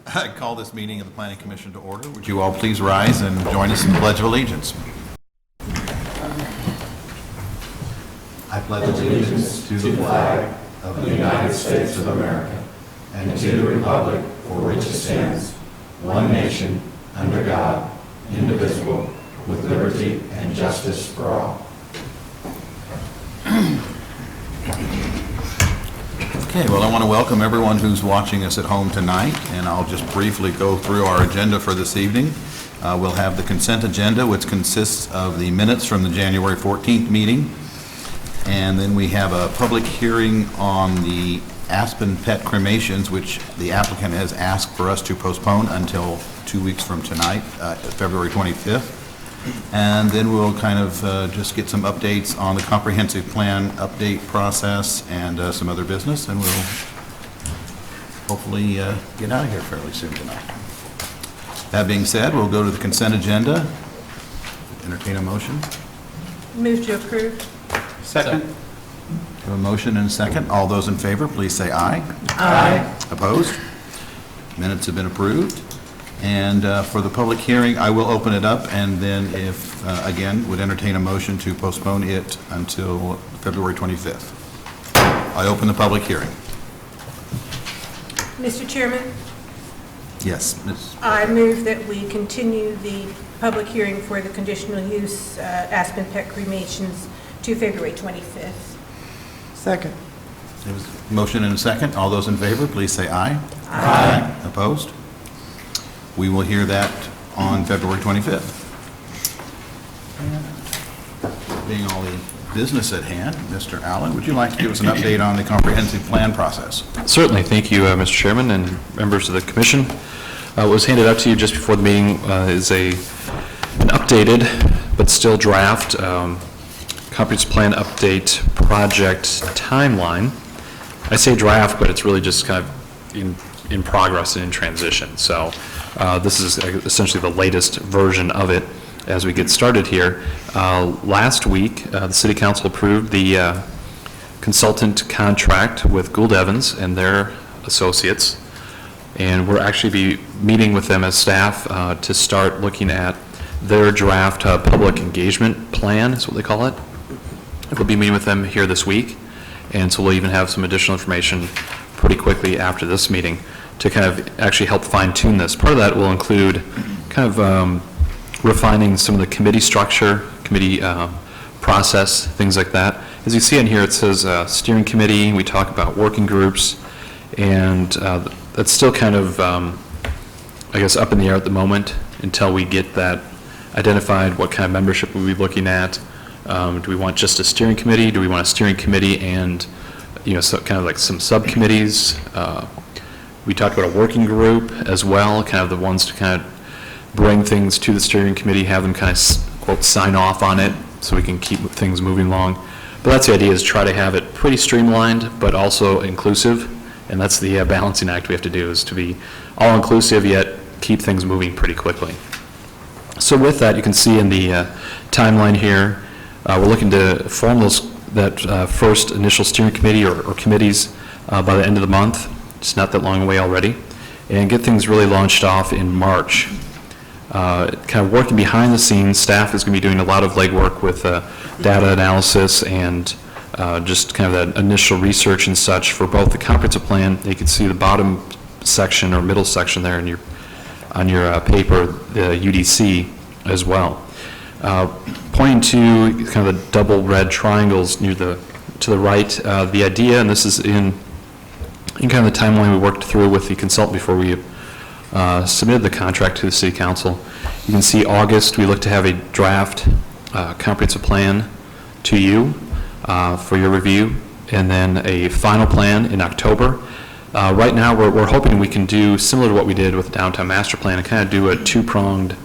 I call this meeting of the Planning Commission to order. Would you all please rise and join us in the Pledge of Allegiance? I pledge allegiance to the flag of the United States of America and to the republic for which it stands, one nation, under God, indivisible, with liberty and justice for all. Okay, well, I want to welcome everyone who's watching us at home tonight, and I'll just briefly go through our agenda for this evening. We'll have the consent agenda, which consists of the minutes from the January 14th meeting, and then we have a public hearing on the Aspen Pet cremations, which the applicant has asked for us to postpone until 2 weeks from tonight, February 25th. And then we'll kind of just get some updates on the comprehensive plan update process and some other business, and we'll hopefully get out of here fairly soon tonight. That being said, we'll go to the consent agenda. Entertain a motion. Move to approve. Second. We have a motion and a second. All those in favor, please say aye. Aye. Opposed? Minutes have been approved. And for the public hearing, I will open it up, and then if, again, would entertain a motion to postpone it until February 25th. I open the public hearing. Mr. Chairman, Yes, Ms. I move that we continue the public hearing for the conditional use Aspen Pet cremations to February 25th. Second. There was a motion and a second. All those in favor, please say aye. Aye. Opposed? We will hear that on February 25th. Being all the business at hand, Mr. Allen, would you like to give us an update on the comprehensive plan process? Certainly. Thank you, Mr. Chairman and members of the Commission. What was handed out to you just before the meeting is an updated but still draft comprehensive plan update project timeline. I say draft, but it's really just kind of in progress and in transition. So this is essentially the latest version of it as we get started here. Last week, the City Council approved the consultant contract with Gould Evans and their associates, and we'll actually be meeting with them as staff to start looking at their draft public engagement plan, is what they call it. We'll be meeting with them here this week, and so we'll even have some additional information pretty quickly after this meeting to kind of actually help fine-tune this. Part of that will include kind of refining some of the committee structure, committee process, things like that. As you see in here, it says steering committee. We talk about working groups, and that's still kind of, I guess, up in the air at the moment until we get that identified, what kind of membership we'll be looking at. Do we want just a steering committee? Do we want a steering committee and, so kind of like some subcommittees? We talked about a working group as well, kind of the ones to kind of bring things to the steering committee, have them kind of, quote, sign off on it so we can keep things moving along. But that's the idea, is try to have it pretty streamlined, but also inclusive. And that's the balancing act we have to do, is to be all-inclusive, yet keep things moving pretty quickly. So with that, you can see in the timeline here, we're looking to form that first initial steering committee or committees by the end of the month. It's not that long away already, and get things really launched off in March. Kind of working behind the scenes, staff is going to be doing a lot of legwork with data analysis and just kind of that initial research and such for both the comprehensive plan. You can see the bottom section or middle section there in on your paper, the UDC as well. Pointing to kind of the double red triangles near to the right, the idea, and this is in kind of the timeline we worked through with the consultant before we submitted the contract to the City Council. You can see August, we look to have a draft comprehensive plan to you for your review, and then a final plan in October. Right now, we're hoping we can do similar to what we did with the downtown master plan and kind of do a two-pronged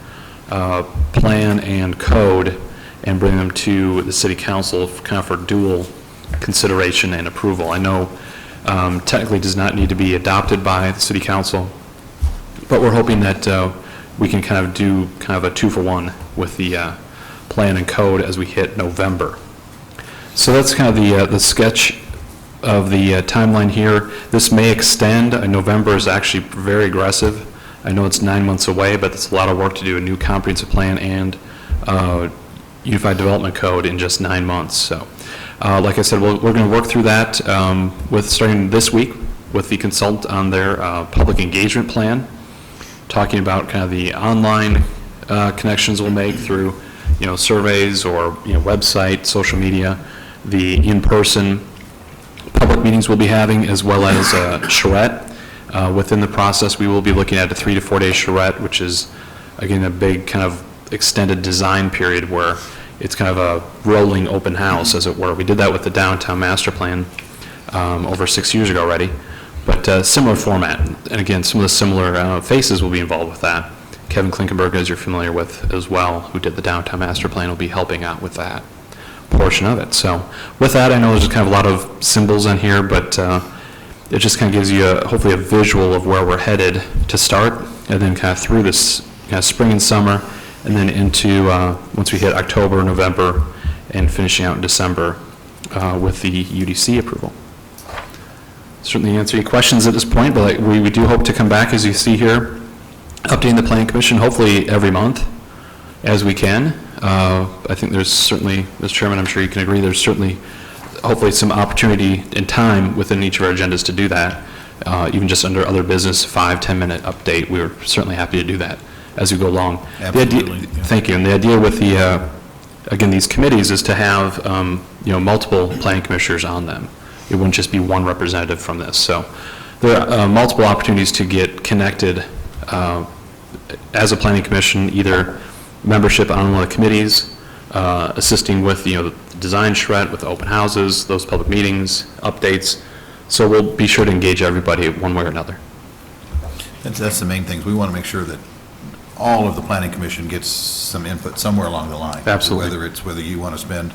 plan and code and bring them to the City Council kind of for dual consideration and approval. I know technically does not need to be adopted by the City Council, but we're hoping that we can kind of do kind of a 2-for-1 with the plan and code as we hit November. So that's kind of the sketch of the timeline here. This may extend. November is actually very aggressive. I know it's 9 months away, but it's a lot of work to do a new comprehensive plan and Unified Development Code in just 9 months. So, like I said, we're going to work through that with starting this week with the consultant on their public engagement plan, talking about kind of the online connections we'll make through, surveys or, website, social media, the in-person public meetings we'll be having, as well as charrette. Within the process, we will be looking at a 3 to 4 day charrette, which is, again, a big kind of extended design period where it's kind of a rolling open house, as it were. We did that with the downtown master plan over 6 years ago already, but similar format. And again, some of the similar faces will be involved with that. Kevin Klinkenberg, as you're familiar with as well, who did the downtown master plan, will be helping out with that portion of it. So with that, I know there's kind of a lot of symbols in here, but it just kind of gives you hopefully a visual of where we're headed to start, and then kind of through this kind of spring and summer, and then into once we hit October, November, and finishing out in December with the UDC approval. Certainly answer any questions at this point, but we do hope to come back, as you see here, updating the Planning Commission hopefully every month as we can. I think there's certainly, Mr. Chairman, I'm sure you can agree, there's certainly hopefully some opportunity and time within each of our agendas to do that. Even just under other business, 5-10 minute update, we're certainly happy to do that as we go along. Absolutely. Thank you. And the idea with the, again, these committees is to have, multiple planning commissioners on them. It wouldn't just be one representative from this. So there are multiple opportunities to get connected as a planning commission, either membership on one of the committees, assisting with, the design charrette, with open houses, those public meetings, updates. So we'll be sure to engage everybody one way or another. That's the main thing. We want to make sure that all of the Planning Commission gets some input somewhere along the line. Absolutely. Whether you want to spend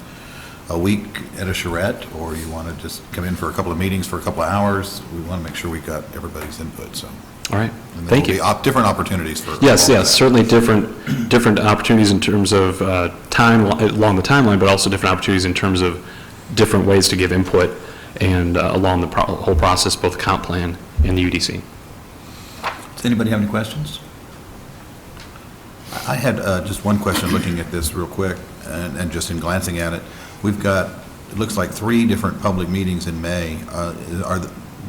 a week at a charrette, or you want to just come in for a couple of meetings for a couple of hours, we want to make sure we got everybody's input, so. All right. And there Thank will you. be different opportunities for. Yes, all of yes, that. certainly different opportunities in terms of time along the timeline, but also different opportunities in terms of different ways to give input and along the whole process, both the comp plan and the UDC. Does anybody have any questions? I had just one question looking at this real quick, and just in glancing at it. We've got, it looks like 3 different public meetings in May.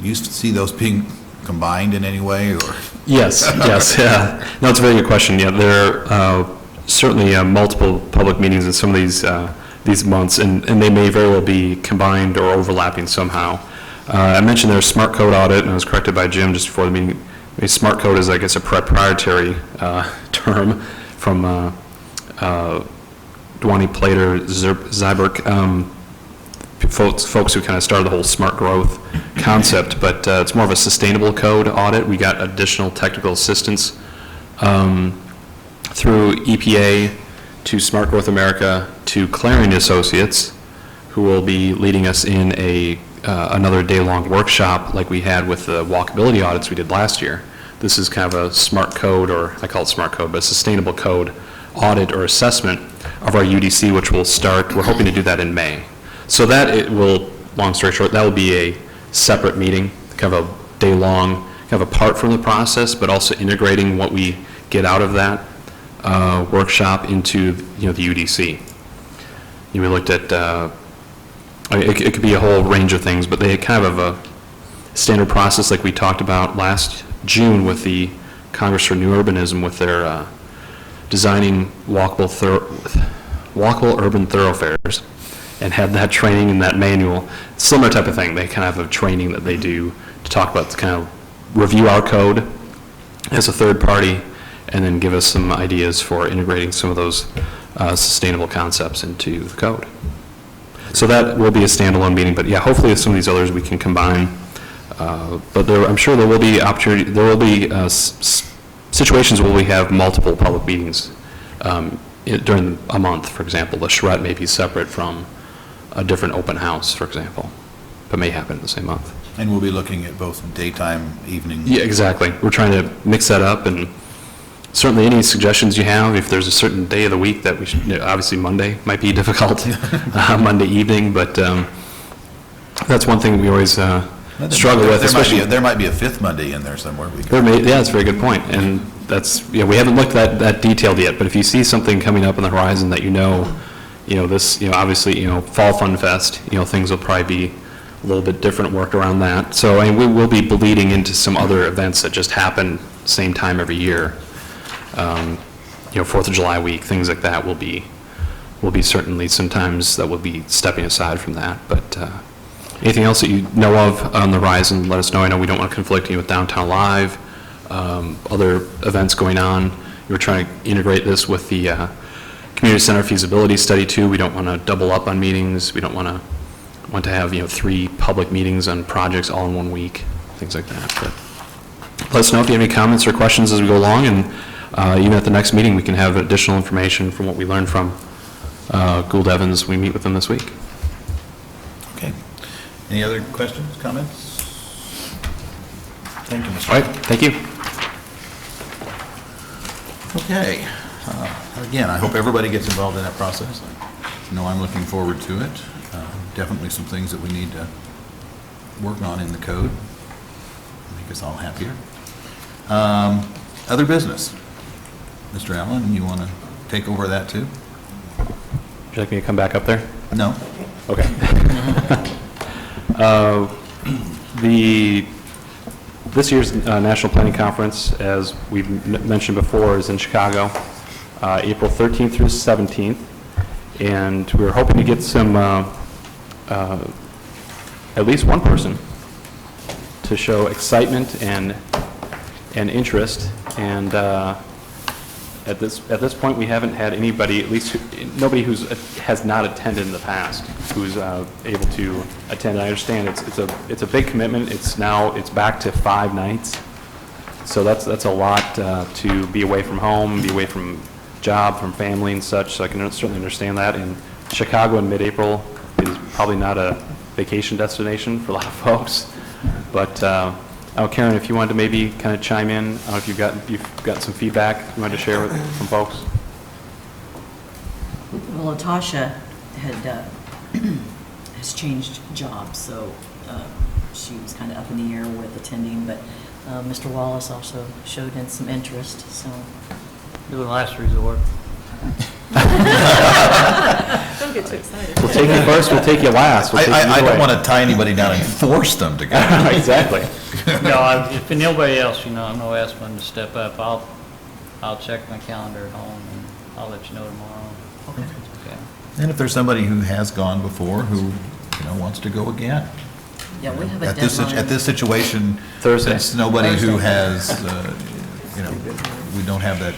You see those being combined in any way, or? Yes, yes, yeah. No, it's a very good question. Yeah, there are certainly multiple public meetings in some of these months, and they may very well be combined or overlapping somehow. I mentioned there's smart code audit, and I was corrected by Jim just before the meeting. I mean, smart code is, I guess, a proprietary term from Dwani Plater, Zyberk, folks who kind of started the whole smart growth concept, but it's more of a sustainable code audit. We got additional technical assistance through EPA to Smart Growth America to Clarion Associates, who will be leading us in another day-long workshop like we had with the walkability audits we did last year. This is kind of a smart code, or I call it smart code, but a sustainable code audit or assessment of our UDC, which will start, we're hoping to do that in May. So that it will, long story short, that will be a separate meeting, kind of a day-long, kind of apart from the process, but also integrating what we get out of that workshop into, the UDC. We looked at, it could be a whole range of things, but they kind of have a standard process like we talked about last June with the Congress for New Urbanism with their designing walkable urban thoroughfares, and have that training and that manual. Similar type of thing. They kind of have a training that they do to talk about, to kind of review our code as a third party, and then give us some ideas for integrating some of those sustainable concepts into the code. So that will be a standalone meeting, but yeah, hopefully with some of these others we can combine. But I'm sure there will be opportunity, there will be situations where we have multiple public meetings during a month, for example. The charrette may be separate from a different open house, for example, but may happen in the same month. And we'll be looking at both daytime, evening. Yeah, exactly. We're trying to mix that up, and certainly any suggestions you have, if there's a certain day of the week that we should, obviously Monday might be difficult, Monday evening, but That's one thing we always struggle with, especially... There might be a fifth Monday in there somewhere. Yeah, that's a very good point, and that's, we haven't looked at that detailed yet, but if you see something coming up on the horizon that this, obviously, Fall Fun Fest, things will probably be a little bit different, worked around that. So, we will be bleeding into some other events that just happen same time every year. 4th of July week, things like that will be certainly sometimes that will be stepping aside from that, but anything else that you know of on the horizon, let us know. I know we don't want to conflict with Downtown Live, other events going on. We're trying to integrate this with the community center feasibility study too. We don't want to double up on meetings. We don't want to have 3 public meetings on projects all in one week, things like that. But let us know if you have any comments or questions as we go along, and even at the next meeting we can have additional information from what we learned from Gould Evans. We meet with them this week. Okay. Any other questions, comments? Thank you, Mr. All right, thank you. Okay. Again, I hope everybody gets involved in that process. I know I'm looking forward to it. Definitely some things that we need to work on in the code. Make us all happier. Other business. Mr. Allen, you want to take over that too? Would you like me to come back up there? No? Okay. This year's National Planning Conference, as we've mentioned before, is in Chicago, April 13th through 17th, and we're hoping to get some, at least one person to show excitement and interest, and at this point, we haven't had anybody, at least nobody has not attended in the past, who's able to attend. And I understand it's a big commitment. It's back to 5 nights, so that's a lot to be away from home, be away from job, from family and such. So I can certainly understand that. And Chicago in mid-April is probably not a vacation destination for a lot of folks, but. Karen, if you wanted to maybe kind of chime in, if you've got some feedback you wanted to share from folks. Well, Natasha has changed jobs, so she was kind of up in the air with attending, but Mr. Wallace also showed in some interest, so. Do the last resort. Don't get too excited. We'll take you first, we'll take you last. I don't want to tie anybody down and force them to go. Exactly. No, if nobody else, I'm no asking them to step up. I'll check my calendar at home and I'll let you know tomorrow. Okay. Okay. And if there's somebody who has gone before who wants to go again. Yeah, we have a At this deadline. situation, Thursday. it's nobody who Thursday. has, we don't have that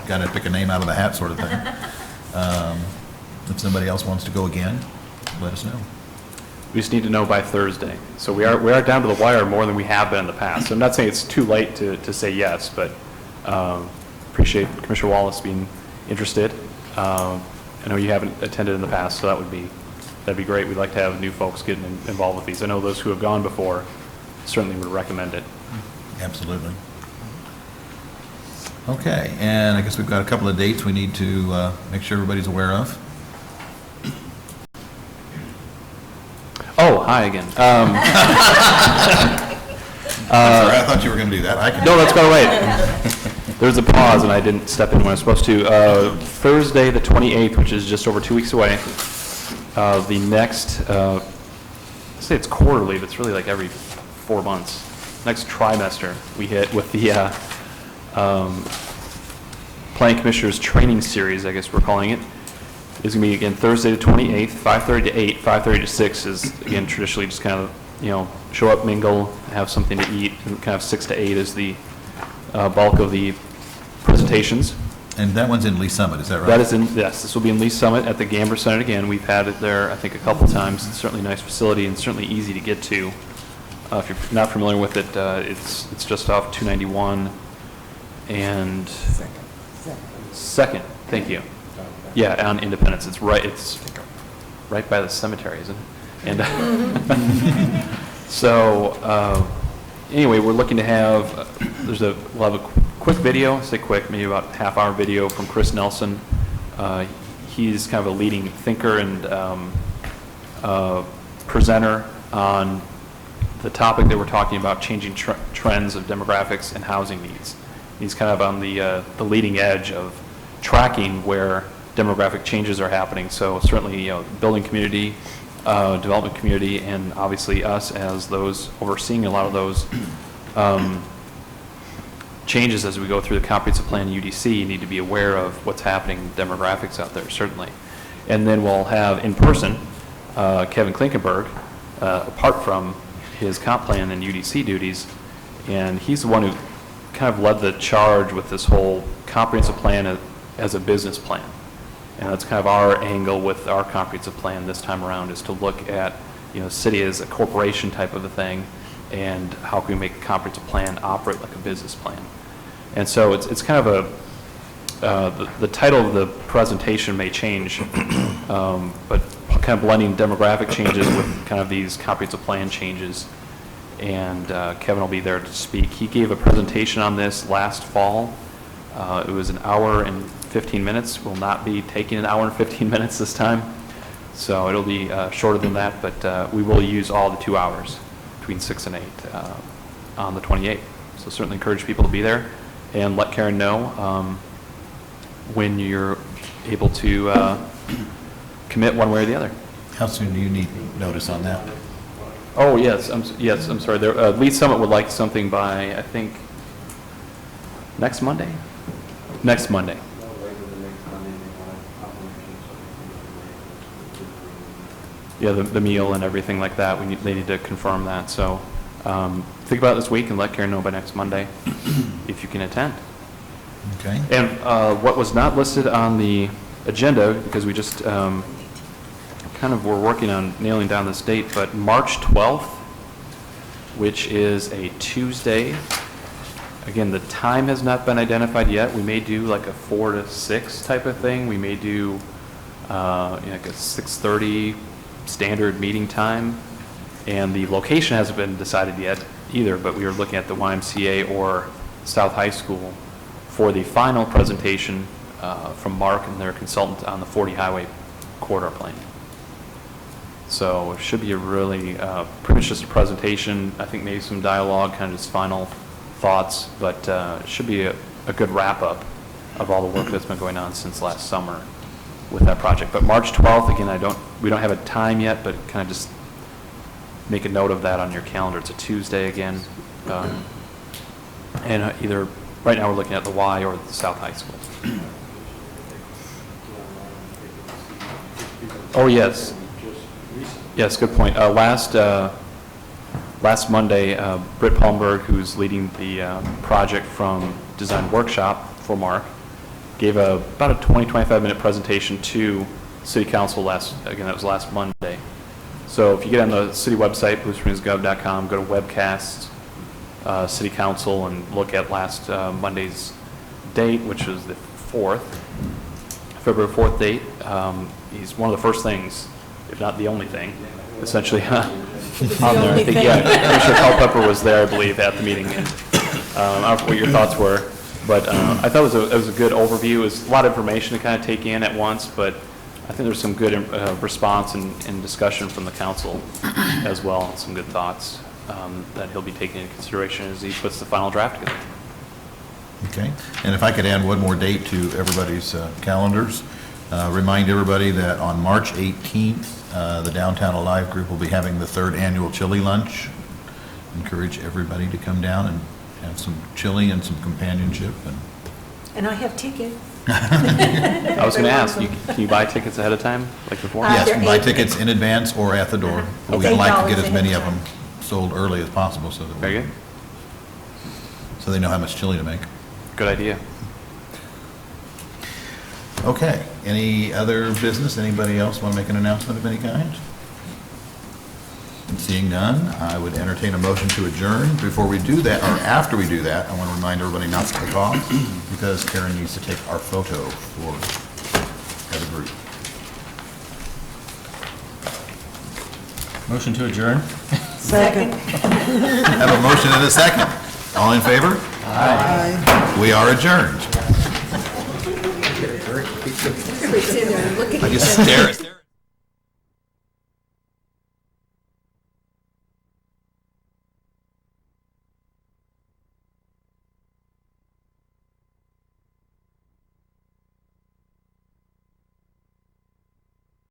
got to pick a name out of the hat sort of thing. If somebody else wants to go again, let us know. We just need to know by Thursday. So we are down to the wire more than we have been in the past. So I'm not saying it's too late to say yes, but appreciate Commissioner Wallace being interested. I know you haven't attended in the past, so that'd be great. We'd like to have new folks getting involved with these. I know those who have gone before certainly would recommend it. Absolutely. Okay, and I guess we've got a couple of dates we need to make sure everybody's aware of. Oh, hi again. Sorry, I thought you were going to do that. I can. No, let's go right. There's a pause, and I didn't step in when I was supposed to. Thursday, the 28th, which is just over 2 weeks away. The next, let's say it's quarterly, but it's really like every 4 months. Next trimester, we hit with the Planning Commissioners Training Series, I guess we're calling it. Is going to be, again, Thursday the 28th, 5:30 to 8, 5:30 to 6 is, again, traditionally just kind of, show up, mingle, have something to eat, and kind of 6 to 8 is the bulk of the presentations. And that one's in Lee Summit, is that right? That is yes, this will be in Lee Summit at the Gamber Center again. We've had it there, I think, a couple times. It's certainly a nice facility and certainly easy to get to. If you're not familiar with it, it's just off 291 and Second. Thank you. Yeah, on Independence. It's right by the cemetery, isn't it? And so anyway, we're looking to have we'll have a quick video. Say quick, maybe about a half-hour video from Chris Nelson. He's kind of a leading thinker and presenter on the topic that we're talking about, changing trends of demographics and housing needs. He's kind of on the leading edge of tracking where demographic changes are happening. So certainly, building community, development community, and obviously us as those overseeing a lot of those changes as we go through the comprehensive plan UDC, need to be aware of what's happening in demographics out there, certainly. And then we'll have in person Kevin Klinkenberg, apart from his comp plan and UDC duties, and he's the one who kind of led the charge with this whole comprehensive plan as a business plan. And that's kind of our angle with our comprehensive plan this time around, is to look at, city as a corporation type of a thing, and how can we make a comprehensive plan operate like a business plan. And so it's kind of the title of the presentation may change, but kind of blending demographic changes with kind of these comprehensive plan changes. And Kevin will be there to speak. He gave a presentation on this last fall. It was an hour and 15 minutes. Will not be taking an hour and 15 minutes this time. So it'll be shorter than that, but we will use all the 2 hours between 6 and 8 on the 28th. So certainly encourage people to be there, and let Karen know when you're able to commit one way or the other. How soon do you need notice on that? Oh, yes, I'm sorry. Lead Summit would like something by, I think, next Monday? Next Monday. Yeah, the meal and everything like that, they need to confirm that. So think about it this week and let Karen know by next Monday if you can attend. Okay. And what was not listed on the agenda, because we just kind of were working on nailing down this date, but March 12th, which is a Tuesday. Again, the time has not been identified yet. We may do like a 4 to 6 type of thing. We may do like a 6:30 standard meeting time. And the location hasn't been decided yet either, but we are looking at the YMCA or South High School for the final presentation from Mark and their consultant on the 40 highway corridor plan. So it should be a really, pretty much just a presentation, I think maybe some dialogue, kind of just final thoughts, but it should be a good wrap-up of all the work that's been going on since last summer with that project. But March 12th, again, we don't have a time yet, but kind of just make a note of that on your calendar. It's a Tuesday again. And either, right now we're looking at the Y or the South High School. Oh, yes. Yes, good point. Last Monday, Britt Palmberg, who's leading the project from Design Workshop for Mark, gave about a 20-25 minute presentation to City Council that was last Monday. So if you get on the city website, bluespringsgov.com, go to webcasts, City Council, and look at last Monday's date, which was the 4th, February 4th date. He's one of the first things, if not the only thing, essentially on there. I think, Commissioner Culpepper was there, I believe, at the meeting. And, I don't know what your thoughts were, but I thought it was a good overview. It was a lot of information to kind of take in at once, but I think there's some good response and discussion from the council as well, and some good thoughts that he'll be taking into consideration as he puts the final draft together. Okay. And if I could add one more date to everybody's calendars, remind everybody that on March 18th, the Downtown Alive Group will be having the 3rd annual chili lunch. Encourage everybody to come down and have some chili and some companionship. And I have tickets. I was going to ask, can you buy tickets ahead of time, like before? They're Yes, buy $8. tickets in advance or at the door. It's We'd like to get $8 as many of ahead them of sold early as possible so Very that good. so they know how much chili to make. Good idea. Okay. Any other business? Anybody else want to make an announcement of any kind? And seeing none, I would entertain a motion to adjourn. Before we do that, or after we do that, I want to remind everybody not to take off because Karen needs to take our photo as a group. Motion to adjourn? Second. Have a motion and a second. All in favor? Aye. We are adjourned. Everybody's in there looking I just stare.